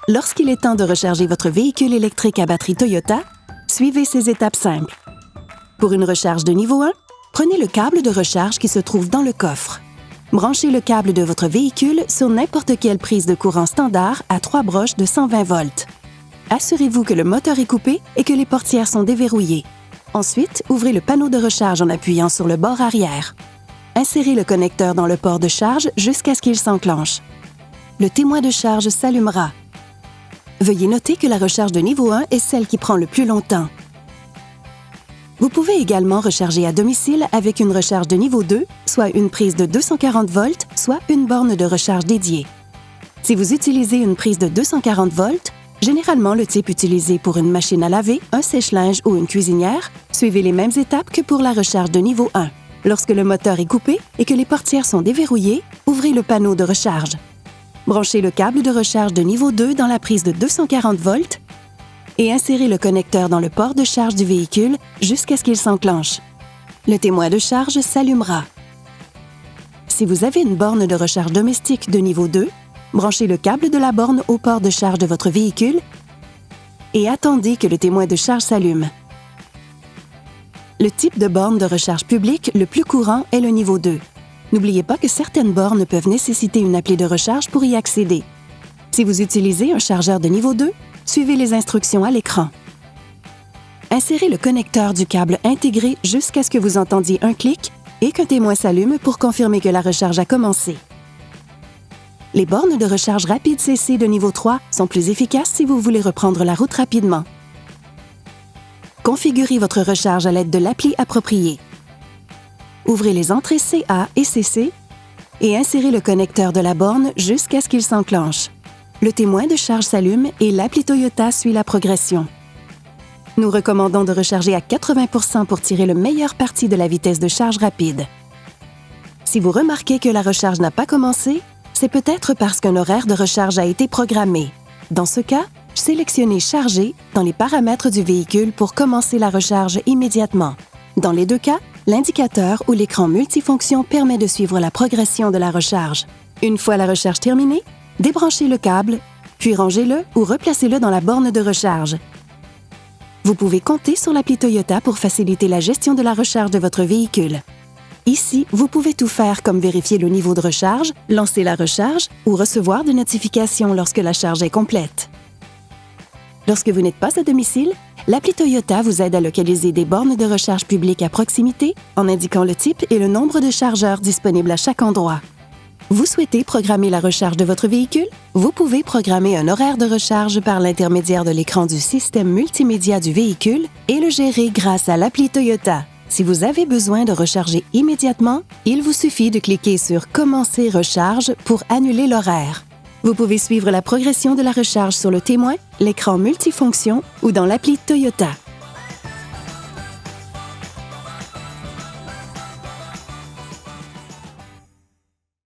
Lorsqu'il est temps de recharger votre véhicule électrique à batterie Toyota, suivez ces étapes simples. Pour une recharge de niveau 1, prenez le câble de recharge qui se trouve dans le coffre. Branchez le câble de votre véhicule sur n'importe quelle prise de courant standard à 3 broches de 120 volts. Assurez-vous que le moteur est coupé et que les portières sont déverrouillées. Ensuite, ouvrez le panneau de recharge en appuyant sur le bord arrière. Insérez le connecteur dans le port de charge jusqu'à ce qu'il s'enclenche. Le témoin de charge s'allumera. Veuillez noter que la recharge de niveau 1 est celle qui prend le plus longtemps. Vous pouvez également recharger à domicile avec une recharge de niveau 2, soit une prise de 240 volts, soit une borne de recharge dédiée. Si vous utilisez une prise de 240 volts, généralement le type utilisé pour une machine à laver, un sèche-linge ou une cuisinière, suivez les mêmes étapes que pour la recharge de niveau 1. Lorsque le moteur est coupé et que les portières sont déverrouillées, ouvrez le panneau de recharge. Branchez le câble de recharge de niveau 2 dans la prise de 240 volts et insérez le connecteur dans le port de charge du véhicule jusqu'à ce qu'il s'enclenche. Le témoin de charge s'allumera. Si vous avez une borne de recharge domestique de niveau 2, branchez le câble de la borne au port de charge de votre véhicule et attendez que le témoin de charge s'allume. Le type de borne de recharge publique le plus courant est le niveau 2. N'oubliez pas que certaines bornes peuvent nécessiter une appli de recharge pour y accéder. Si vous utilisez un chargeur de niveau 2, suivez les instructions à l'écran. Insérez le connecteur du câble intégré jusqu'à ce que vous entendiez un clic et qu'un témoin s'allume pour confirmer que la recharge a commencé. Les bornes de recharge rapide CC de niveau 3 sont plus efficaces si vous voulez reprendre la route rapidement. Configurez votre recharge à l'aide de l'appli appropriée. Ouvrez les entrées CA et CC et insérez le connecteur de la borne jusqu'à ce qu'il s'enclenche. Le témoin de charge s'allume et l'appli Toyota suit la progression. Nous recommandons de recharger à 80% pour tirer le meilleur parti de la vitesse de charge rapide. Si vous remarquez que la recharge n'a pas commencé, c'est peut-être parce qu'un horaire de recharge a été programmé. Dans ce cas, sélectionnez « Charger » dans les paramètres du véhicule pour commencer la recharge immédiatement. Dans les deux cas, l'indicateur ou l'écran multifonction permet de suivre la progression de la recharge. Une fois la recharge terminée, débranchez le câble, puis rangez-le ou replacez-le dans la borne de recharge. Vous pouvez compter sur l'appli Toyota pour faciliter la gestion de la recharge de votre véhicule. Ici, vous pouvez tout faire comme vérifier le niveau de recharge, lancer la recharge ou recevoir des notifications lorsque la charge est complète. Lorsque vous n'êtes pas à domicile, l'appli Toyota vous aide à localiser des bornes de recharge publiques à proximité en indiquant le type et le nombre de chargeurs disponibles à chaque endroit. Vous souhaitez programmer la recharge de votre véhicule? Vous pouvez programmer un horaire de recharge par l'intermédiaire de l'écran du système multimédia du véhicule et le gérer grâce à l'appli Toyota. Si vous avez besoin de recharger immédiatement, il vous suffit de cliquer sur « Commencer recharge » pour annuler l'horaire. Vous pouvez suivre la progression de la recharge sur le témoin, l'écran multifonction ou dans l'appli Toyota.